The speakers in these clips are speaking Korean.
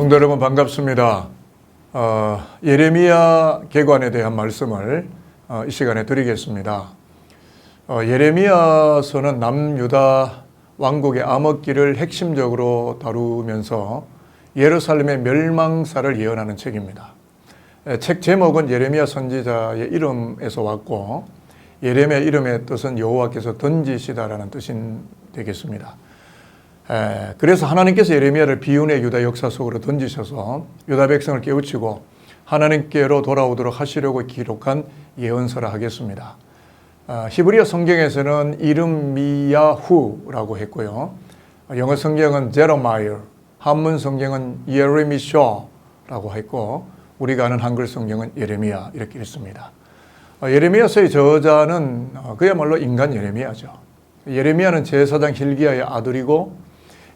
성도 여러분 반갑습니다. 예레미야 계관에 대한 말씀을 이 시간에 드리겠습니다. 예레미야서는 남유다 왕국의 암흑기를 핵심적으로 다루면서 예루살렘의 멸망사를 예언하는 책입니다. 책 제목은 예레미야 선지자의 이름에서 왔고, 예레미야 이름의 뜻은 여호와께서 던지시다라는 뜻이 되겠습니다. 그래서 하나님께서 예레미야를 비운의 유다 역사 속으로 던지셔서 유다 백성을 깨우치고 하나님께로 돌아오도록 하시려고 기록한 예언서라 하겠습니다. 히브리어 성경에서는 이름미야후라고 했고요. 영어 성경은 제레마이어, 한문 성경은 예레미셔라고 했고, 우리가 아는 한글 성경은 예레미야 이렇게 있습니다. 예레미야서의 저자는 그야말로 인간 예레미야죠. 예레미야는 제사장 hil기야의 아들이고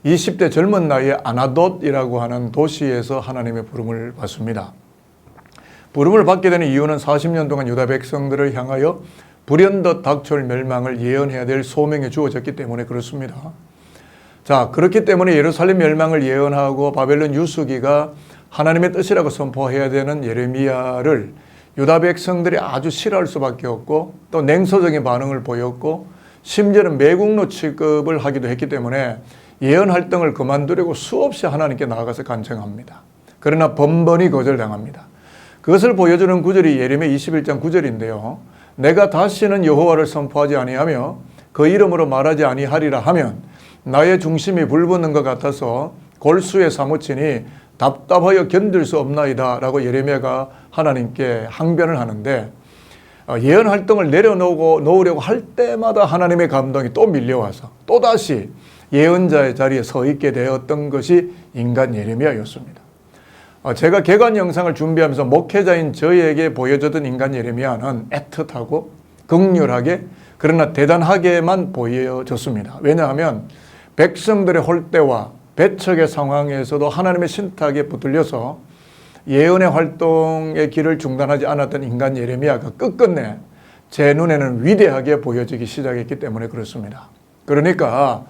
20대 젊은 나이에 아나돗이라고 하는 도시에서 하나님의 부름을 받습니다. 부름을 받게 되는 이유는 40년 동안 유다 백성들을 향하여 불현듯 닥쳐올 멸망을 예언해야 될 소명이 주어졌기 때문에 그렇습니다. 자, 그렇기 때문에 예루살렘 멸망을 예언하고 바벨론 유수기가 하나님의 뜻이라고 선포해야 되는 예레미야를 유다 백성들이 아주 싫어할 수밖에 없고, 또 냉소적인 반응을 보였고, 심지어는 매국노 취급을 하기도 했기 때문에 예언 활동을 그만두려고 수없이 하나님께 나아가서 간청합니다. 그러나 번번이 거절당합니다. 그것을 보여주는 구절이 예레미야 21장 9절인데요. 내가 다시는 여호와를 선포하지 아니하며 그 이름으로 말하지 아니하리라 하면 나의 중심이 불붙는 것 같아서 골수에 사무치니 답답하여 견딜 수 없나이다 라고 예레미야가 하나님께 항변을 하는데, 예언 활동을 내려놓으려고 할 때마다 하나님의 감동이 또 밀려와서 또다시 예언자의 자리에 서 있게 되었던 것이 인간 예레미야였습니다. 제가 개관 영상을 준비하면서 목회자인 저에게 보여주던 인간 예레미야는 애틋하고 극렬하게, 그러나 대단하게만 보여졌습니다. 왜냐하면 백성들의 홀대와 배척의 상황에서도 하나님의 신탁에 붙들려서 예언의 활동의 길을 중단하지 않았던 인간 예레미야가 끝끝내 제 눈에는 위대하게 보여지기 시작했기 때문에 그렇습니다. 그러니까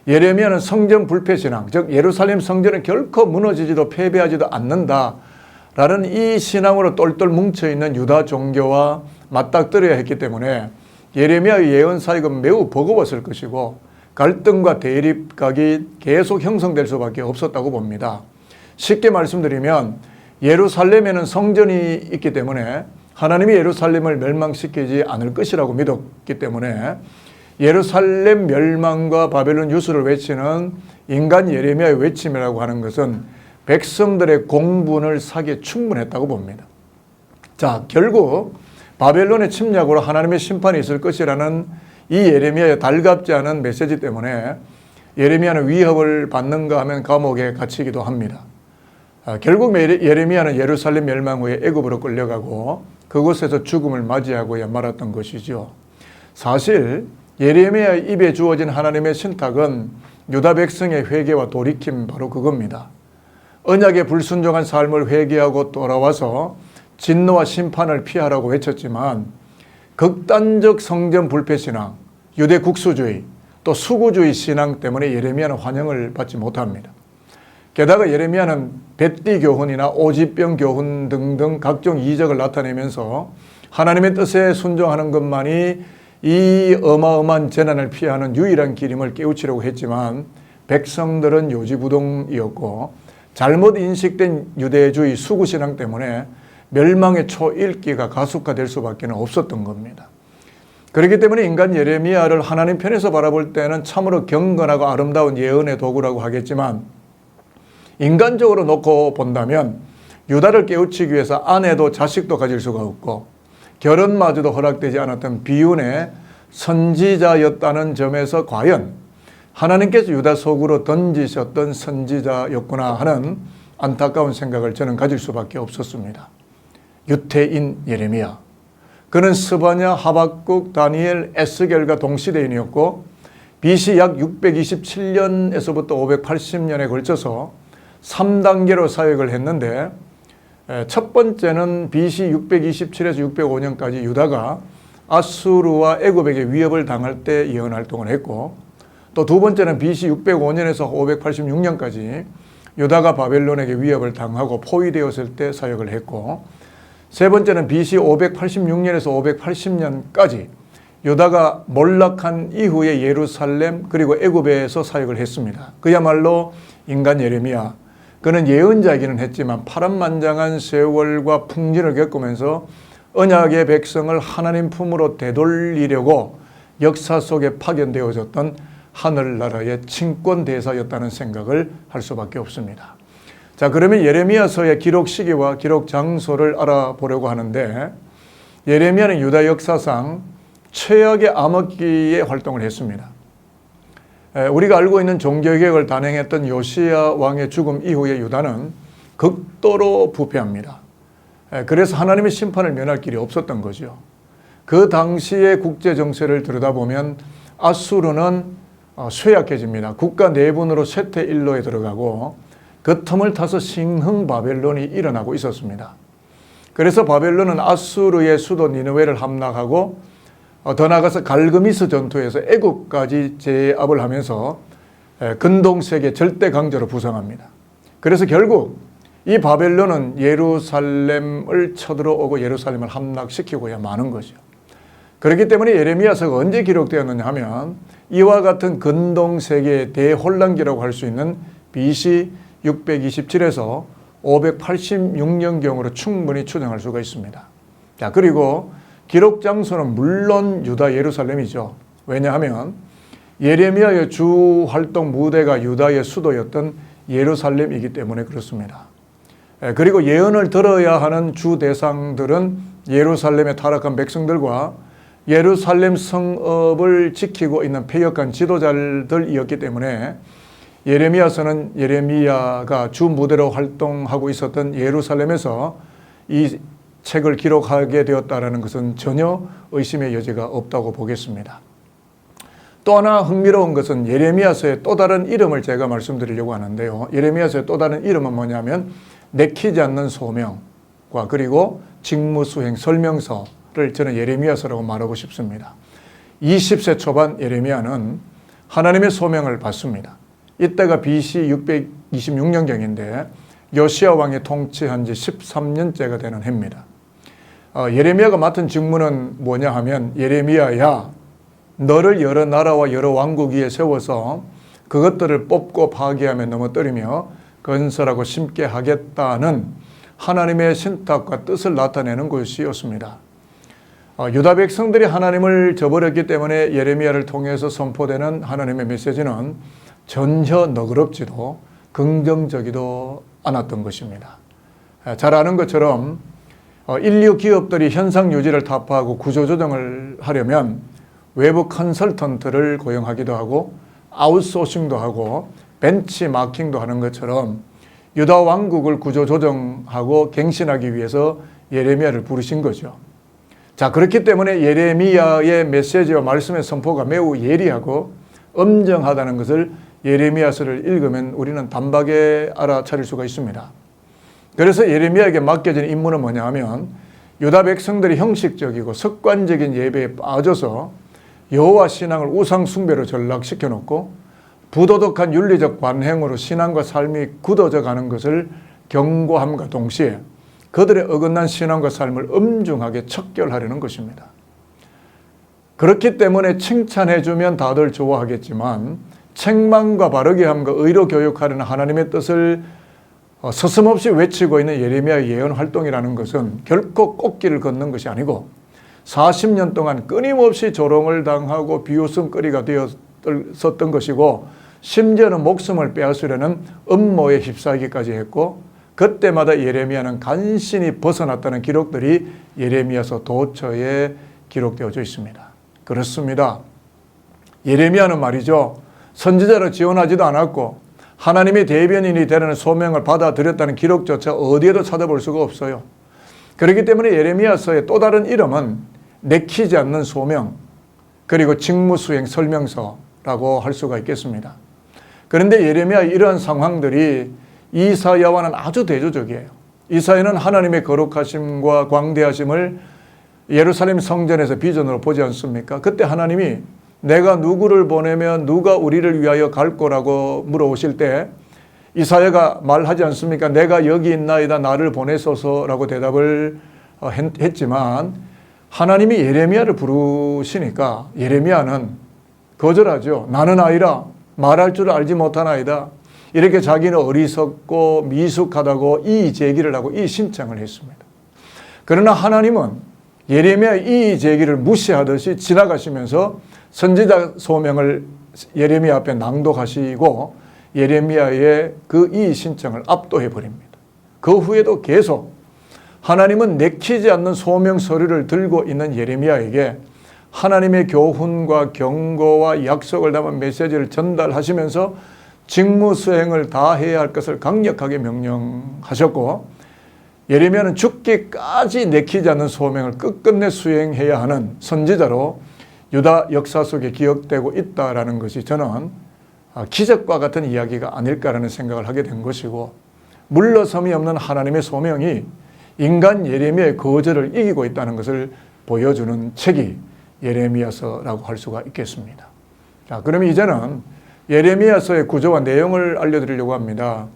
예레미야는 성전 불패신앙, 즉 예루살렘 성전은 결코 무너지지도 패배하지도 않는다라는 이 신앙으로 똘똘 뭉쳐있는 유다 종교와 맞닥뜨려야 했기 때문에 예레미야의 예언 사역은 매우 버거웠을 것이고 갈등과 대립각이 계속 형성될 수밖에 없었다고 봅니다. 쉽게 말씀드리면 예루살렘에는 성전이 있기 때문에 하나님이 예루살렘을 멸망시키지 않을 것이라고 믿었기 때문에 예루살렘 멸망과 바벨론 유수를 외치는 인간 예레미야의 외침이라고 하는 것은 백성들의 공분을 사기에 충분했다고 봅니다. 자, 결국 바벨론의 침략으로 하나님의 심판이 있을 것이라는 이 예레미야의 달갑지 않은 메시지 때문에 예레미야는 위협을 받는가 하면 감옥에 갇히기도 합니다. 결국 예레미야는 예루살렘 멸망 후에 애굽으로 끌려가고 그곳에서 죽음을 맞이하고야 말았던 것이죠. 사실 예레미야의 입에 주어진 하나님의 신탁은 유다 백성의 회개와 돌이킴, 바로 그겁니다. 언약에 불순종한 삶을 회개하고 돌아와서 진노와 심판을 피하라고 외쳤지만 극단적 성전 불패 신앙, 유대 국수주의, 또 수구주의 신앙 때문에 예레미야는 환영을 받지 못합니다. 게다가 예레미야는 벳디 교훈이나 오지병 교훈 등등 각종 이적을 나타내면서 하나님의 뜻에 순종하는 것만이 이 어마어마한 재난을 피하는 유일한 길임을 깨우치려고 했지만 백성들은 요지부동이었고 잘못 인식된 유대주의 수구신앙 때문에 멸망의 초일기가 가속화될 수밖에 없었던 겁니다. 그렇기 때문에 인간 예레미야를 하나님 편에서 바라볼 때는 참으로 경건하고 아름다운 예언의 도구라고 하겠지만, 인간적으로 놓고 본다면 유다를 깨우치기 위해서 아내도 자식도 가질 수가 없고 결혼마저도 허락되지 않았던 비운의 선지자였다는 점에서 과연 하나님께서 유다 속으로 던지셨던 선지자였구나 하는 안타까운 생각을 저는 가질 수밖에 없었습니다. 유태인 예레미야, 그는 스바냐, 하박국, 다니엘, 에스겔과 동시대인이었고 BC 약 627년에서부터 580년에 걸쳐서 3단계로 사역을 했는데, 첫 번째는 BC 627에서 605년까지 유다가 아수르와 애굽에게 위협을 당할 때 예언 활동을 했고, 또 두 번째는 BC 605년에서 586년까지 유다가 바벨론에게 위협을 당하고 포위되었을 때 사역을 했고, 세 번째는 BC 586년에서 580년까지 유다가 몰락한 이후에 예루살렘 그리고 애굽에서 사역을 했습니다. 그야말로 인간 예레미야, 그는 예언자이기는 했지만 파란만장한 세월과 풍진을 겪으면서 언약의 백성을 하나님 품으로 되돌리려고 역사 속에 파견되어졌던 하늘나라의 친권대사였다는 생각을 할 수밖에 없습니다. 자, 그러면 예레미야서의 기록 시기와 기록 장소를 알아보려고 하는데, 예레미야는 유다 역사상 최악의 암흑기에 활동을 했습니다. 우리가 알고 있는 종교개혁을 단행했던 요시야 왕의 죽음 이후에 유다는 극도로 부패합니다. 그래서 하나님의 심판을 면할 길이 없었던 거죠. 그 당시의 국제 정세를 들여다보면 아수르는 쇠약해집니다. 국가 내분으로 쇠퇴일로에 들어가고 그 틈을 타서 신흥 바벨론이 일어나고 있었습니다. 그래서 바벨론은 아수르의 수도 니느웨를 함락하고 더 나아가서 갈그미스 전투에서 애국까지 제압을 하면서 근동세계 절대 강자로 부상합니다. 그래서 결국 이 바벨론은 예루살렘을 쳐들어오고 예루살렘을 함락시키고야 마는 거죠. 그렇기 때문에 예레미야서가 언제 기록되었느냐 하면 이와 같은 근동세계의 대혼란기라고 할 수 있는 BC 627에서 586년경으로 충분히 추정할 수가 있습니다. 자, 그리고 기록 장소는 물론 유다 예루살렘이죠. 왜냐하면 예레미야의 주 활동 무대가 유다의 수도였던 예루살렘이기 때문에 그렇습니다. 그리고 예언을 들어야 하는 주 대상들은 예루살렘에 타락한 백성들과 예루살렘 성읍을 지키고 있는 패역한 지도자들이었기 때문에 예레미야서는 예레미야가 주 무대로 활동하고 있었던 예루살렘에서 이 책을 기록하게 되었다는 것은 전혀 의심의 여지가 없다고 보겠습니다. 또 하나 흥미로운 것은 예레미야서의 또 다른 이름을 제가 말씀드리려고 하는데요. 예레미야서의 또 다른 이름은 뭐냐면 내키지 않는 소명과 그리고 직무수행 설명서를 저는 예레미야서라고 말하고 싶습니다. 20세 초반 예레미야는 하나님의 소명을 받습니다. 이때가 BC 626년경인데 요시야 왕이 통치한 지 13년째가 되는 해입니다. 예레미야가 맡은 직무는 뭐냐 하면, 예레미야야, 너를 여러 나라와 여러 왕국 위에 세워서 그것들을 뽑고 파괴하며 넘어뜨리며 건설하고 심게 하겠다는 하나님의 신탁과 뜻을 나타내는 것이었습니다. 유다 백성들이 하나님을 저버렸기 때문에 예레미야를 통해서 선포되는 하나님의 메시지는 전혀 너그럽지도 긍정적이도 않았던 것입니다. 잘 아는 것처럼 인류 기업들이 현상 유지를 타파하고 구조조정을 하려면 외부 컨설턴트를 고용하기도 하고 아웃소싱도 하고 벤치마킹도 하는 것처럼 유다 왕국을 구조조정하고 갱신하기 위해서 예레미야를 부르신 거죠. 자, 그렇기 때문에 예레미야의 메시지와 말씀의 선포가 매우 예리하고 엄정하다는 것을 예레미야서를 읽으면 우리는 단박에 알아차릴 수가 있습니다. 그래서 예레미야에게 맡겨진 임무는 뭐냐 하면, 유다 백성들이 형식적이고 습관적인 예배에 빠져서 여호와 신앙을 우상 숭배로 전락시켜 놓고 부도덕한 윤리적 관행으로 신앙과 삶이 굳어져 가는 것을 경고함과 동시에 그들의 어긋난 신앙과 삶을 엄중하게 척결하려는 것입니다. 그렇기 때문에 칭찬해주면 다들 좋아하겠지만 책망과 바르게 함과 의로 교육하려는 하나님의 뜻을 서슴없이 외치고 있는 예레미야의 예언 활동이라는 것은 결코 꽃길을 걷는 것이 아니고 40년 동안 끊임없이 조롱을 당하고 비웃음거리가 되었었던 것이고, 심지어는 목숨을 빼앗으려는 음모에 휩싸이기까지 했고, 그때마다 예레미야는 간신히 벗어났다는 기록들이 예레미야서 도처에 기록되어져 있습니다. 그렇습니다. 예레미야는 말이죠, 선지자로 지원하지도 않았고 하나님의 대변인이 되려는 소명을 받아들였다는 기록조차 어디에도 찾아볼 수가 없어요. 그렇기 때문에 예레미야서의 또 다른 이름은 내키지 않는 소명 그리고 직무수행 설명서라고 할 수가 있겠습니다. 그런데 예레미야의 이러한 상황들이 이사야와는 아주 대조적이에요. 이사야는 하나님의 거룩하심과 광대하심을 예루살렘 성전에서 비전으로 보지 않습니까? 그때 하나님이 내가 누구를 보내면 누가 우리를 위하여 갈 거라고 물어오실 때 이사야가 말하지 않습니까? 내가 여기 있나이다 나를 보내소서라고 대답을 했지만 하나님이 예레미야를 부르시니까 예레미야는 거절하죠. 나는 아니라 말할 줄 알지 못하나이다. 이렇게 자기는 어리석고 미숙하다고 이의 제기를 하고 이의 신청을 했습니다. 그러나 하나님은 예레미야의 이의 제기를 무시하듯이 지나가시면서 선지자 소명을 예레미야 앞에 낭독하시고 예레미야의 그 이의 신청을 압도해 버립니다. 그 후에도 계속 하나님은 내키지 않는 소명 서류를 들고 있는 예레미야에게 하나님의 교훈과 경고와 약속을 담은 메시지를 전달하시면서 직무 수행을 다 해야 할 것을 강력하게 명령하셨고 예레미야는 죽기까지 내키지 않는 소명을 끝끝내 수행해야 하는 선지자로 유다 역사 속에 기억되고 있다라는 것이 저는 기적과 같은 이야기가 아닐까라는 생각을 하게 된 것이고 물러섬이 없는 하나님의 소명이 인간 예레미야의 거절을 이기고 있다는 것을 보여주는 책이 예레미야서라고 할 수가 있겠습니다. 자, 그러면 이제는 예레미야서의 구조와 내용을 알려드리려고 합니다.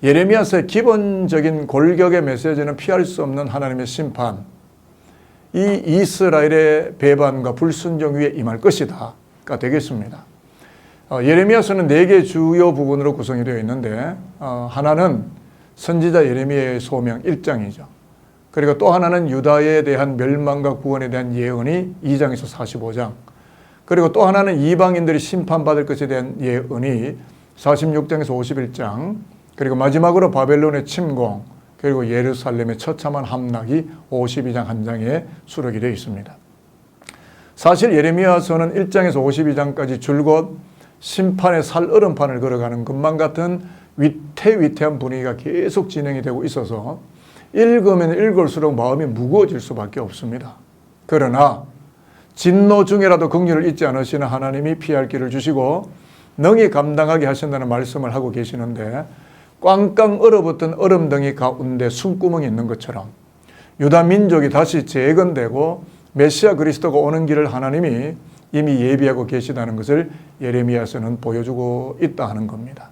예레미야서의 기본적인 골격의 메시지는 피할 수 없는 하나님의 심판, 이 이스라엘의 배반과 불순종 위에 임할 것이다가 되겠습니다. 예레미야서는 4개 주요 부분으로 구성이 되어 있는데 하나는 선지자 예레미야의 소명 1장이죠. 그리고 또 하나는 유다에 대한 멸망과 구원에 대한 예언이 2장에서 45장. 그리고 또 하나는 이방인들이 심판받을 것에 대한 예언이 46장에서 51장. 그리고 마지막으로 바벨론의 침공, 그리고 예루살렘의 처참한 함락이 52장 한 장에 수록이 되어 있습니다. 사실 예레미야서는 1장에서 52장까지 줄곧 심판의 살얼음판을 걸어가는 것만 같은 위태위태한 분위기가 계속 진행이 되고 있어서 읽으면 읽을수록 마음이 무거워질 수밖에 없습니다. 그러나 진노 중에라도 긍휼을 잊지 않으시는 하나님이 피할 길을 주시고 능히 감당하게 하신다는 말씀을 하고 계시는데 꽝꽝 얼어붙은 얼음덩이 가운데 숨구멍이 있는 것처럼 유다 민족이 다시 재건되고 메시아 그리스도가 오는 길을 하나님이 이미 예비하고 계시다는 것을 예레미야서는 보여주고 있다 하는 겁니다.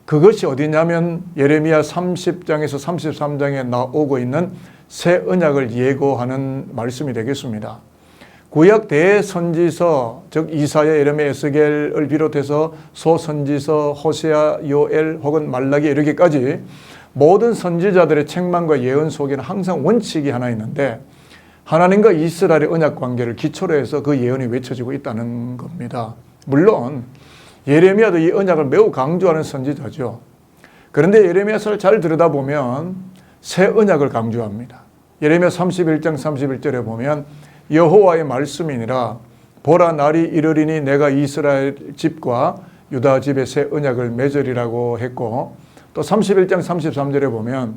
그것이 어디냐면 예레미야 30장에서 33장에 나오고 있는 새 언약을 예고하는 말씀이 되겠습니다. 구약 대선지서 즉 이사야, 예레미야, 에스겔을 비롯해서 소선지서, 호세아, 요엘 혹은 말라기에 이르기까지 모든 선지자들의 책망과 예언 속에는 항상 원칙이 하나 있는데 하나님과 이스라엘의 언약 관계를 기초로 해서 그 예언이 외쳐지고 있다는 겁니다. 물론 예레미야도 이 언약을 매우 강조하는 선지자죠. 그런데 예레미야서를 잘 들여다보면 새 언약을 강조합니다. 예레미야 31장 31절에 보면 여호와의 말씀이니라 보라 날이 이르리니 내가 이스라엘 집과 유다 집에 새 언약을 맺으리라고 했고 또 31장 33절에 보면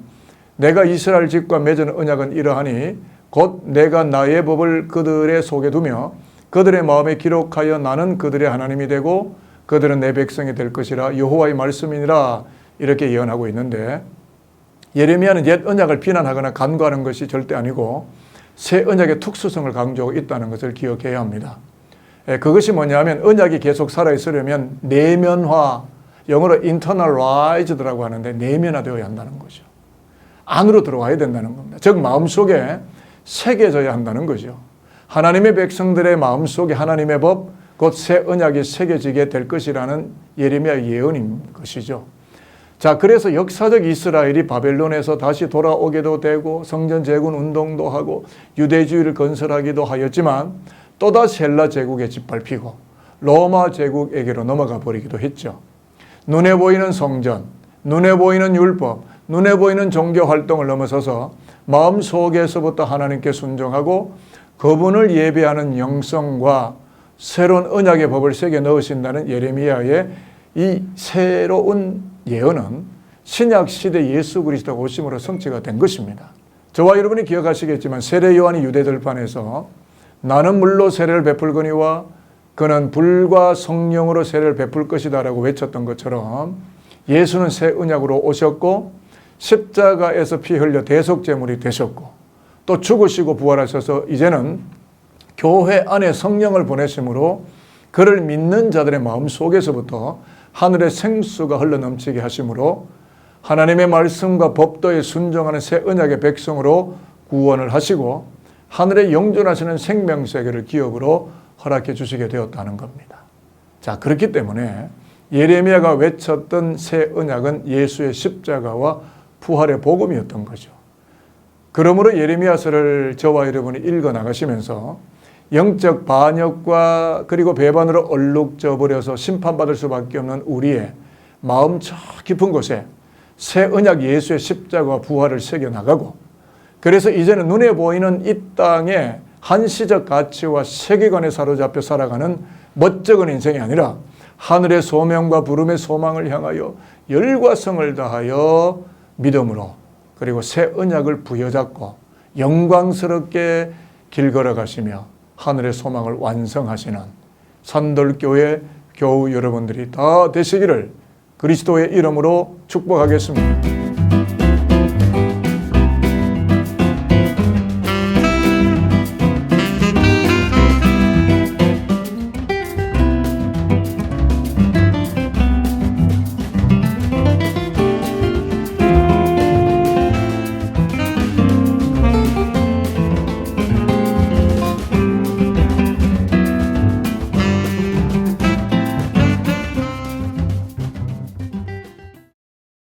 내가 이스라엘 집과 맺은 언약은 이러하니 곧 내가 나의 법을 그들의 속에 두며 그들의 마음에 기록하여 나는 그들의 하나님이 되고 그들은 내 백성이 될 것이라 여호와의 말씀이니라 이렇게 예언하고 있는데 예레미야는 옛 언약을 비난하거나 간과하는 것이 절대 아니고 새 언약의 특수성을 강조하고 있다는 것을 기억해야 합니다. 그것이 뭐냐면 언약이 계속 살아있으려면 내면화, 영어로 internalized라고 하는데 내면화되어야 한다는 거죠. 안으로 들어와야 된다는 겁니다. 즉 마음속에 새겨져야 한다는 거죠. 하나님의 백성들의 마음속에 하나님의 법, 곧 새 언약이 새겨지게 될 것이라는 예레미야의 예언인 것이죠. 자, 그래서 역사적 이스라엘이 바벨론에서 다시 돌아오게도 되고 성전 재건 운동도 하고 유대주의를 건설하기도 하였지만 또다시 헬라 제국에 짓밟히고 로마 제국에게로 넘어가 버리기도 했죠. 눈에 보이는 성전, 눈에 보이는 율법, 눈에 보이는 종교 활동을 넘어서서 마음속에서부터 하나님께 순종하고 그분을 예배하는 영성과 새로운 언약의 법을 새겨 넣으신다는 예레미야의 이 새로운 예언은 신약시대 예수 그리스도가 오심으로 성취가 된 것입니다. 저와 여러분이 기억하시겠지만 세례 요한이 유대 들판에서 나는 물로 세례를 베풀거니와 그는 불과 성령으로 세례를 베풀 것이다 라고 외쳤던 것처럼 예수는 새 언약으로 오셨고 십자가에서 피 흘려 대속제물이 되셨고 또 죽으시고 부활하셔서 이제는 교회 안에 성령을 보내심으로 그를 믿는 자들의 마음 속에서부터 하늘의 생수가 흘러넘치게 하심으로 하나님의 말씀과 법도에 순종하는 새 언약의 백성으로 구원을 하시고 하늘의 영존하시는 생명세계를 기업으로 허락해 주시게 되었다는 겁니다. 자, 그렇기 때문에 예레미야가 외쳤던 새 언약은 예수의 십자가와 부활의 복음이었던 거죠. 그러므로 예레미야서를 저와 여러분이 읽어 나가시면서 영적 반역과 그리고 배반으로 얼룩져 버려서 심판받을 수밖에 없는 우리의 마음 저 깊은 곳에 새 언약 예수의 십자가와 부활을 새겨 나가고, 그래서 이제는 눈에 보이는 이 땅의 한시적 가치와 세계관에 사로잡혀 살아가는 멋쩍은 인생이 아니라 하늘의 소명과 부름의 소망을 향하여 열과 성을 다하여 믿음으로 그리고 새 언약을 부여잡고 영광스럽게 길 걸어가시며 하늘의 소망을 완성하시는 산돌교회 교우 여러분들이 다 되시기를 그리스도의 이름으로 축복하겠습니다.